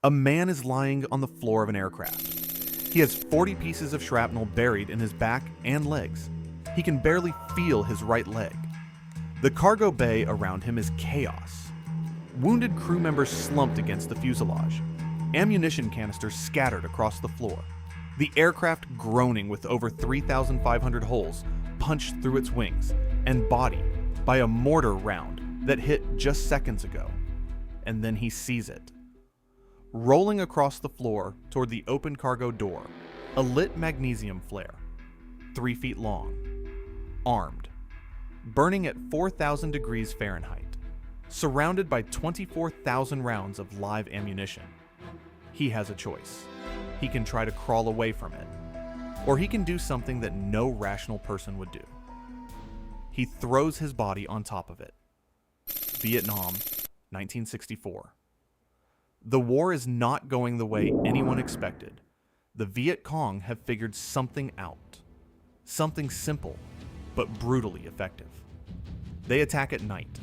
A man is lying on the floor of an aircraft. He has 40 pieces of shrapnel buried in his back and legs. He can barely feel his right leg. The cargo bay around him is chaos. Wounded crew members slumped against the fuselage. Ammunition canisters scattered across the floor. The aircraft groaning with over 3,500 holes punched through its wings and body by a mortar round that hit just seconds ago. And then he sees it. Rolling across the floor toward the open cargo door, a lit magnesium flare, 3 feet long, armed, burning at 4,000 degrees Fahrenheit, surrounded by 24,000 rounds of live ammunition. He has a choice. He can try to crawl away from it, or he can do something that no rational person would do. He throws his body on top of it. Vietnam, 1964. The war is not going the way anyone expected. The Viet Cong have figured something out. Something simple, but brutally effective. They attack at night.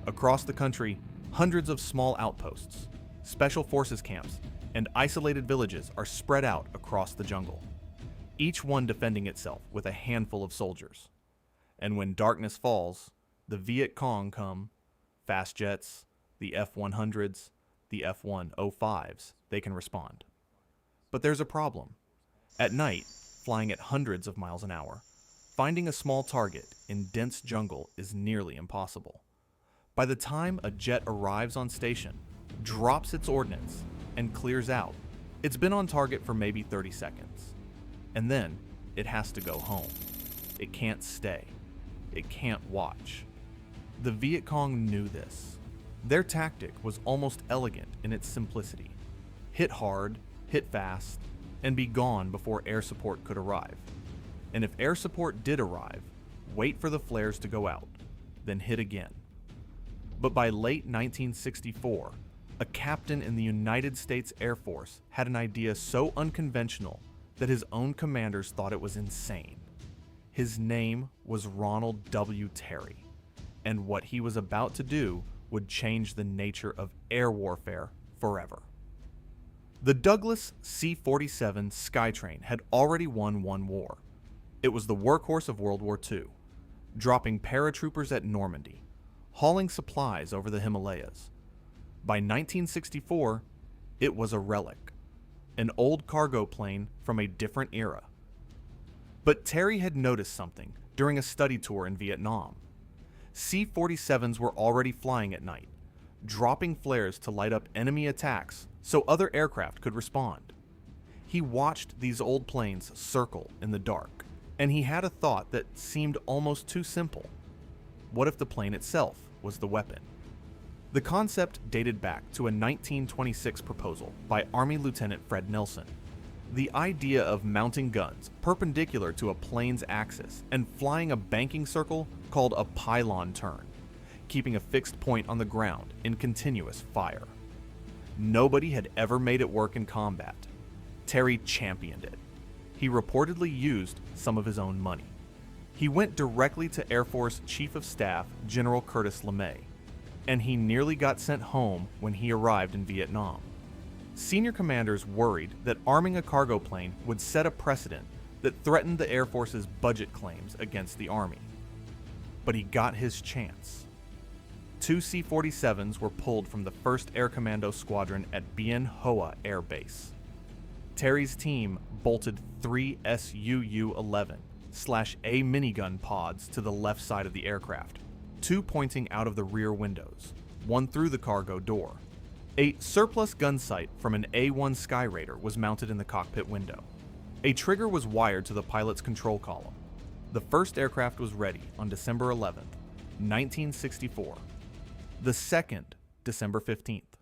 Across the country, hundreds of small outposts, special forces camps, and isolated villages are spread out across the jungle, each one defending itself with a handful of soldiers. And when darkness falls, the Viet Cong come, fast jets, the F-100s, the F-105s, they can respond. But there's a problem. At night, flying at hundreds of miles an hour, finding a small target in dense jungle is nearly impossible. By the time a jet arrives on station, drops its ordnance, and clears out, it's been on target for maybe 30 seconds. And then it has to go home. It can't stay. It can't watch. The Viet Cong knew this. Their tactic was almost elegant in its simplicity. Hit hard, hit fast, and be gone before air support could arrive. And if air support did arrive, wait for the flares to go out, then hit again. But by late 1964, a captain in the United States Air Force had an idea so unconventional that his own commanders thought it was insane. His name was Ronald W. Terry, and what he was about to do would change the nature of air warfare forever. The Douglas C-47 Skytrain had already won one war. It was the workhorse of World War II, dropping paratroopers at Normandy, hauling supplies over the Himalayas. By 1964, it was a relic, an old cargo plane from a different era. But Terry had noticed something during a study tour in Vietnam. C-47s were already flying at night, dropping flares to light up enemy attacks so other aircraft could respond. He watched these old planes circle in the dark, and he had a thought that seemed almost too simple. What if the plane itself was the weapon? The concept dated back to a 1926 proposal by Army Lieutenant Fred Nelson. The idea of mounting guns perpendicular to a plane's axis and flying a banking circle called a pylon turn, keeping a fixed point on the ground in continuous fire. Nobody had ever made it work in combat. Terry championed it. He reportedly used some of his own money. He went directly to Air Force Chief of Staff General Curtis LeMay, and he nearly got sent home when he arrived in Vietnam. Senior commanders worried that arming a cargo plane would set a precedent that threatened the Air Force's budget claims against the Army. But he got his chance. 2 C-47s were pulled from the 1st Air Commando Squadron at Bien Hoa Air Base. Terry's team bolted 3 Su-11/A minigun pods to the left side of the aircraft, 2 pointing out of the rear windows, 1 through the cargo door. A surplus gun sight from an A-1 Skyraider was mounted in the cockpit window. A trigger was wired to the pilot's control column. The first aircraft was ready on December 11th, 1964. The second, December 15th.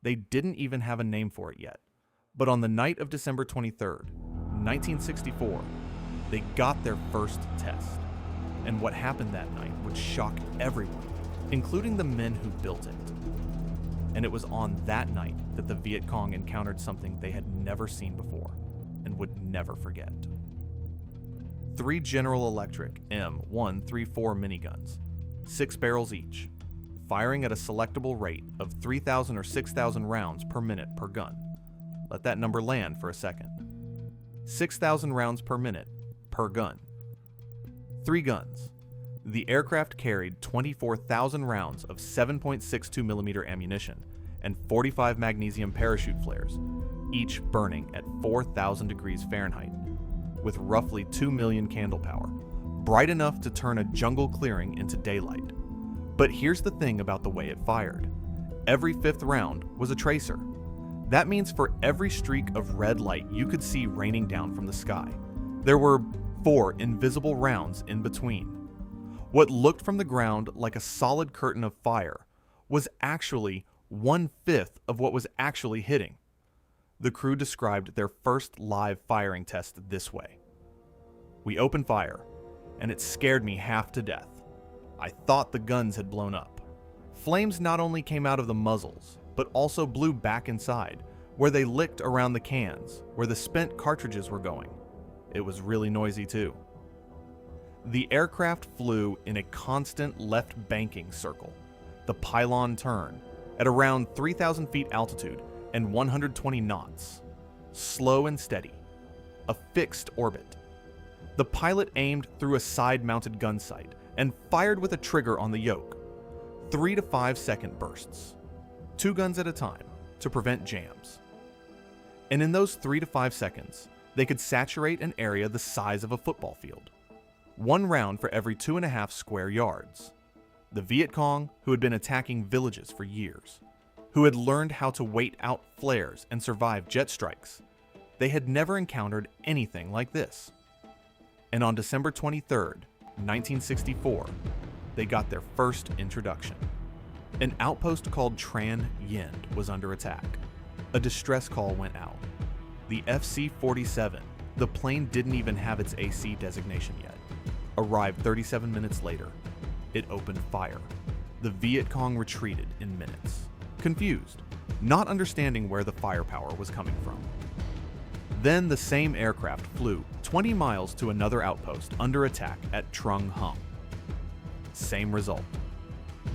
They didn't even have a name for it yet. But on the night of December 23rd, 1964, they got their first test. And what happened that night would shock everyone, including the men who built it. And it was on that night that the Viet Cong encountered something they had never seen before and would never forget. 3 General Electric M134 miniguns, 6 barrels each, firing at a selectable rate of 3,000 or 6,000 rounds per minute per gun. Let that number land for a second. 6,000 rounds per minute per gun. 3 guns. The aircraft carried 24,000 rounds of 7.62mm ammunition and 45 magnesium parachute flares, each burning at 4,000 degrees Fahrenheit, with roughly 2 million candle power, bright enough to turn a jungle clearing into daylight. But here's the thing about the way it fired. Every 5th round was a tracer. That means for every streak of red light you could see raining down from the sky, there were 4 invisible rounds in between. What looked from the ground like a solid curtain of fire was actually 1/5 of what was actually hitting. The crew described their first live firing test this way. "We opened fire, and it scared me half to death. I thought the guns had blown up. Flames not only came out of the muzzles, but also blew back inside, where they licked around the cans, where the spent cartridges were going. It was really noisy too." The aircraft flew in a constant left banking circle, the pylon turn, at around 3,000 feet altitude and 120 knots. Slow and steady. A fixed orbit. The pilot aimed through a side-mounted gun sight and fired with a trigger on the yoke. 3 to 5 second bursts. 2 guns at a time to prevent jams. And in those 3 to 5 seconds, they could saturate an area the size of a football field. 1 round for every 2.5 square yards. The Viet Cong, who had been attacking villages for years, who had learned how to wait out flares and survive jet strikes, they had never encountered anything like this. And on December 23rd, 1964, they got their first introduction. An outpost called Tran Yen was under attack. A distress call went out. The FC-47, the plane didn't even have its AC designation yet, arrived 37 minutes later. It opened fire. The Viet Cong retreated in minutes, confused, not understanding where the firepower was coming from. Then the same aircraft flew 20 miles to another outpost under attack at Trung Hung. Same result.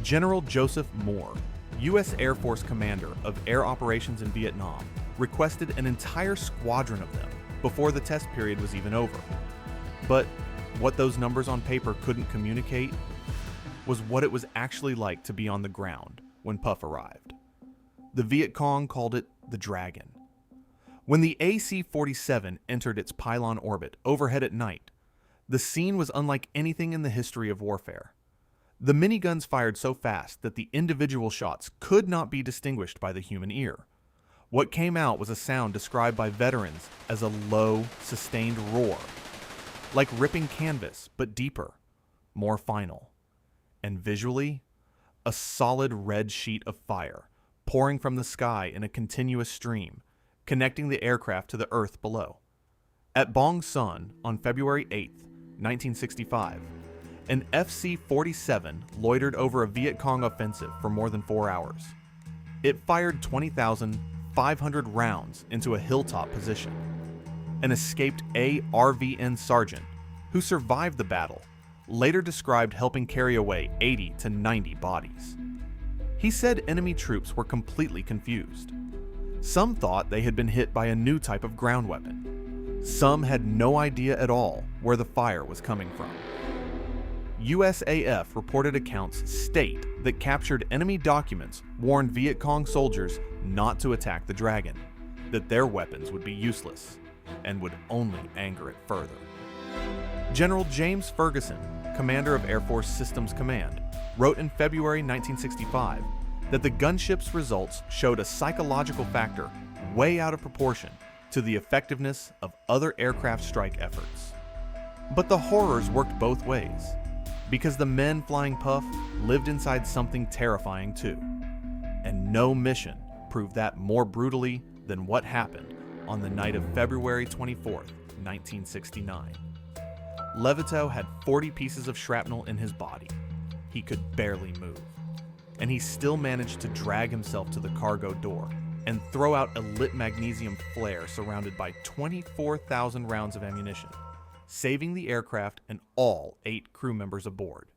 General Joseph Moore, U.S. Air Force commander of air operations in Vietnam, requested an entire squadron of them before the test period was even over. But what those numbers on paper couldn't communicate was what it was actually like to be on the ground when Puff arrived. The Viet Cong called it the Dragon. When the AC-47 entered its pylon orbit overhead at night, the scene was unlike anything in the history of warfare. The miniguns fired so fast that the individual shots could not be distinguished by the human ear. What came out was a sound described by veterans as a low, sustained roar, like ripping canvas, but deeper, more final. And visually, a solid red sheet of fire pouring from the sky in a continuous stream, connecting the aircraft to the earth below. At Bong Son on February 8, 1965, an FC-47 loitered over a Viet Cong offensive for more than 4 hours. It fired 20,500 rounds into a hilltop position. An escaped ARVN sergeant, who survived the battle, later described helping carry away 80 to 90 bodies. He said enemy troops were completely confused. Some thought they had been hit by a new type of ground weapon. Some had no idea at all where the fire was coming from. USAF reported accounts state that captured enemy documents warned Viet Cong soldiers not to attack the Dragon, that their weapons would be useless and would only anger it further. General James Ferguson, commander of Air Force Systems Command, wrote in February 1965 that the gunship's results showed a psychological factor way out of proportion to the effectiveness of other aircraft strike efforts. But the horrors worked both ways, because the men flying Puff lived inside something terrifying too. And no mission proved that more brutally than what happened on the night of February 24th, 1969. Levitow had 40 pieces of shrapnel in his body. He could barely move. And he still managed to drag himself to the cargo door and throw out a lit magnesium flare surrounded by 24,000 rounds of ammunition, saving the aircraft and all 8 crew members aboard.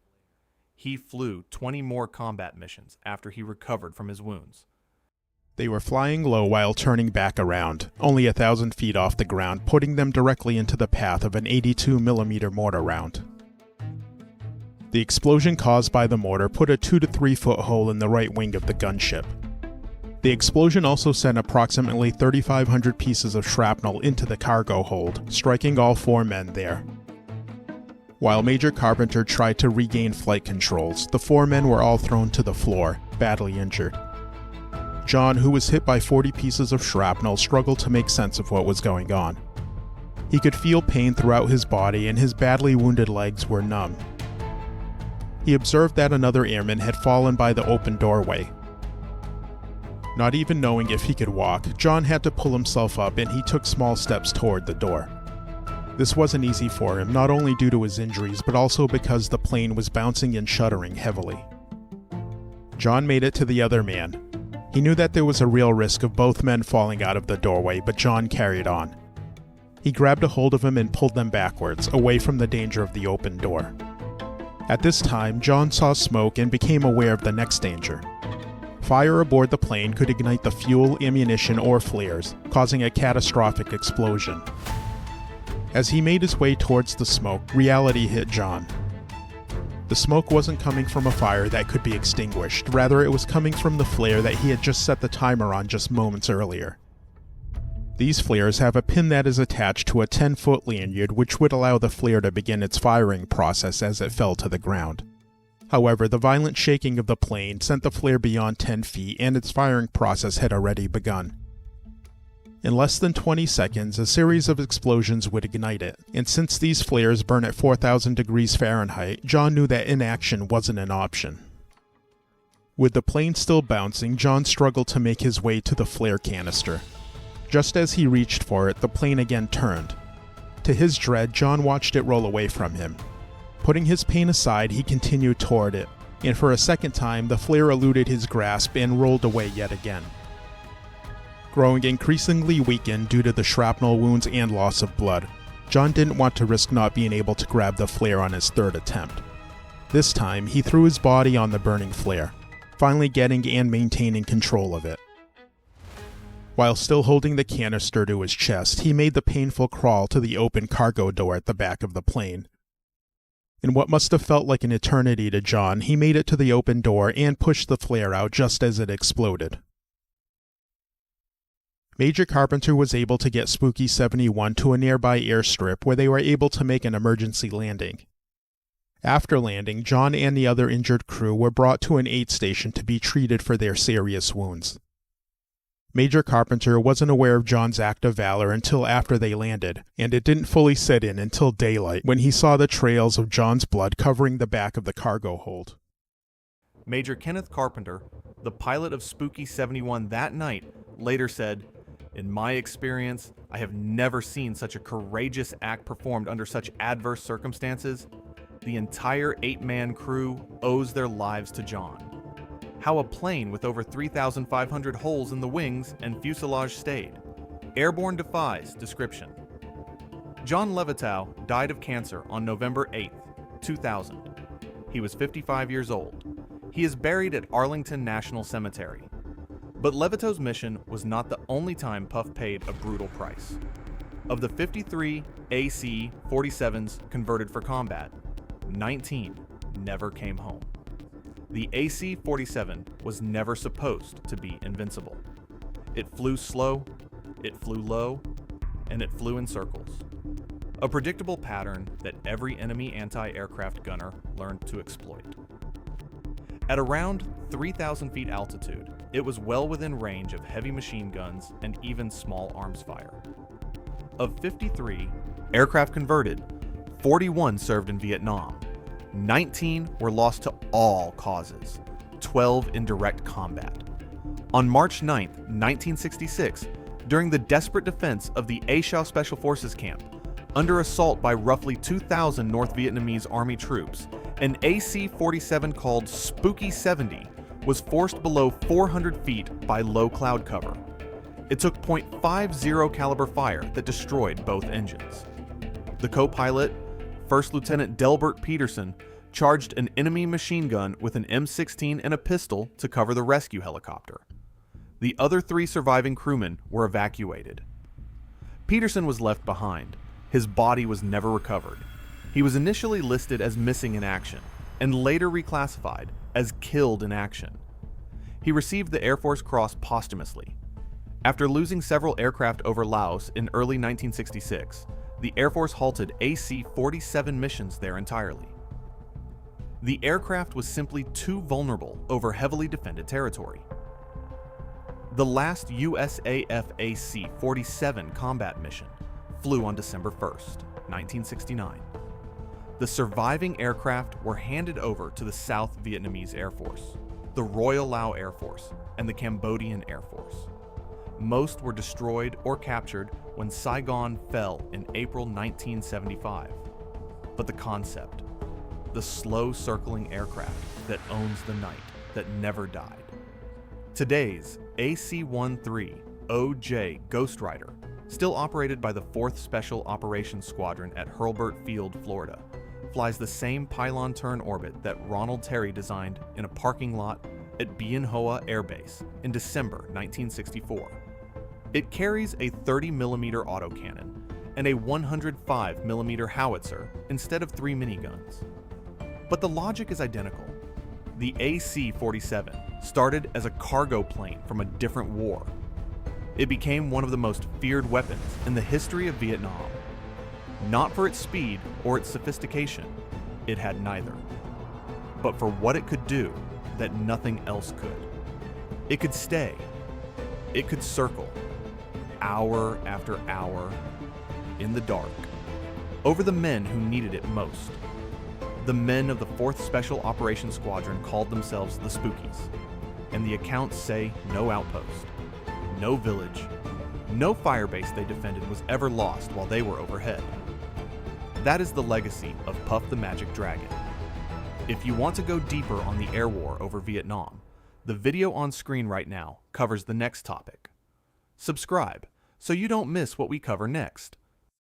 he flew 20 more combat missions after he recovered from his wounds. They were flying low while turning back around, only 1,000 feet off the ground, putting them directly into the path of an 82mm mortar round. The explosion caused by the mortar put a 2 to 3 foot hole in the right wing of the gunship. The explosion also sent approximately 3,500 pieces of shrapnel into the cargo hold, striking all 4 men there. While Major Carpenter tried to regain flight controls, the 4 men were all thrown to the floor, badly injured. John, who was hit by 40 pieces of shrapnel, struggled to make sense of what was going on. He could feel pain throughout his body and his badly wounded legs were numb. He observed that another airman had fallen by the open doorway. Not even knowing if he could walk, John had to pull himself up and he took small steps toward the door. This wasn't easy for him, not only due to his injuries, but also because the plane was bouncing and shuddering heavily. John made it to the other man. He knew that there was a real risk of both men falling out of the doorway, but John carried on. He grabbed a hold of him and pulled them backwards, away from the danger of the open door. At this time, John saw smoke and became aware of the next danger. Fire aboard the plane could ignite the fuel, ammunition, or flares, causing a catastrophic explosion. As he made his way towards the smoke, reality hit John. The smoke wasn't coming from a fire that could be extinguished, rather it was coming from the flare that he had just set the timer on just moments earlier. These flares have a pin that is attached to a 10-foot lanyard which would allow the flare to begin its firing process as it fell to the ground. However, the violent shaking of the plane sent the flare beyond 10 feet and its firing process had already begun. In less than 20 seconds, a series of explosions would ignite it, and since these flares burn at 4,000 degrees Fahrenheit, John knew that inaction wasn't an option. With the plane still bouncing, John struggled to make his way to the flare canister. Just as he reached for it, the plane again turned. To his dread, John watched it roll away from him. Putting his pain aside, he continued toward it, and for a second time, the flare eluded his grasp and rolled away yet again. Growing increasingly weakened due to the shrapnel wounds and loss of blood, John didn't want to risk not being able to grab the flare on his third attempt. This time, he threw his body on the burning flare, finally getting and maintaining control of it. While still holding the canister to his chest, he made the painful crawl to the open cargo door at the back of the plane. In what must have felt like an eternity to John, he made it to the open door and pushed the flare out just as it exploded. Major Carpenter was able to get Spooky 71 to a nearby airstrip where they were able to make an emergency landing. After landing, John and the other injured crew were brought to an aid station to be treated for their serious wounds. Major Carpenter wasn't aware of John's act of valor until after they landed, and it didn't fully set in until daylight when he saw the trails of John's blood covering the back of the cargo hold. Major Kenneth Carpenter, the pilot of Spooky 71 that night, later said, "In my experience, I have never seen such a courageous act performed under such adverse circumstances. The entire 8-man crew owes their lives to John. How a plane with over 3,500 holes in the wings and fuselage stayed. Airborne defies description." John Levitow died of cancer on November 8, 2000. He was 55 years old. He is buried at Arlington National Cemetery. But Levitow's mission was not the only time Puff paid a brutal price. Of the 53 AC-47s converted for combat, 19 never came home. The AC-47 was never supposed to be invincible. It flew slow, it flew low, and it flew in circles. A predictable pattern that every enemy anti-aircraft gunner learned to exploit. At around 3,000 feet altitude, it was well within range of heavy machine guns and even small arms fire. Of 53 aircraft converted, 41 served in Vietnam. 19 were lost to all causes, 12 in direct combat. On March 9, 1966, during the desperate defense of the A Shau Special Forces camp, under assault by roughly 2,000 North Vietnamese Army troops, an AC-47 called Spooky 70 was forced below 400 feet by low cloud cover. It took .50 caliber fire that destroyed both engines. The co-pilot, First Lieutenant Delbert Peterson, charged an enemy machine gun with an M16 and a pistol to cover the rescue helicopter. The other 3 surviving crewmen were evacuated. Peterson was left behind. His body was never recovered. He was initially listed as missing in action, and later reclassified as killed in action. He received the Air Force Cross posthumously. After losing several aircraft over Laos in early 1966, the Air Force halted AC-47 missions there entirely. The aircraft was simply too vulnerable over heavily defended territory. The last USAF AC-47 combat mission flew on December 1st, 1969. The surviving aircraft were handed over to the South Vietnamese Air Force, the Royal Lao Air Force, and the Cambodian Air Force. Most were destroyed or captured when Saigon fell in April 1975. But the concept, the slow circling aircraft that owns the night, that never died. Today's AC-13 OJ Ghost Rider, still operated by the 4th Special Operations Squadron at Hurlburt Field, Florida, flies the same pylon turn orbit that Ronald Terry designed in a parking lot at Bien Hoa Air Base in December 1964. It carries a 30mm autocannon and a 105mm howitzer instead of 3 miniguns. But the logic is identical. The AC-47 started as a cargo plane from a different war. It became one of the most feared weapons in the history of Vietnam. Not for its speed or its sophistication, it had neither, but for what it could do that nothing else could. It could stay. It could circle, hour after hour, in the dark, over the men who needed it most. The men of the 4th Special Operations Squadron called themselves the Spookies, and the accounts say no outpost, no village, no firebase they defended was ever lost while they were overhead. That is the legacy of Puff the Magic Dragon. If you want to go deeper on the air war over Vietnam, the video on screen right now covers the next topic. Subscribe so you don't miss what we cover next.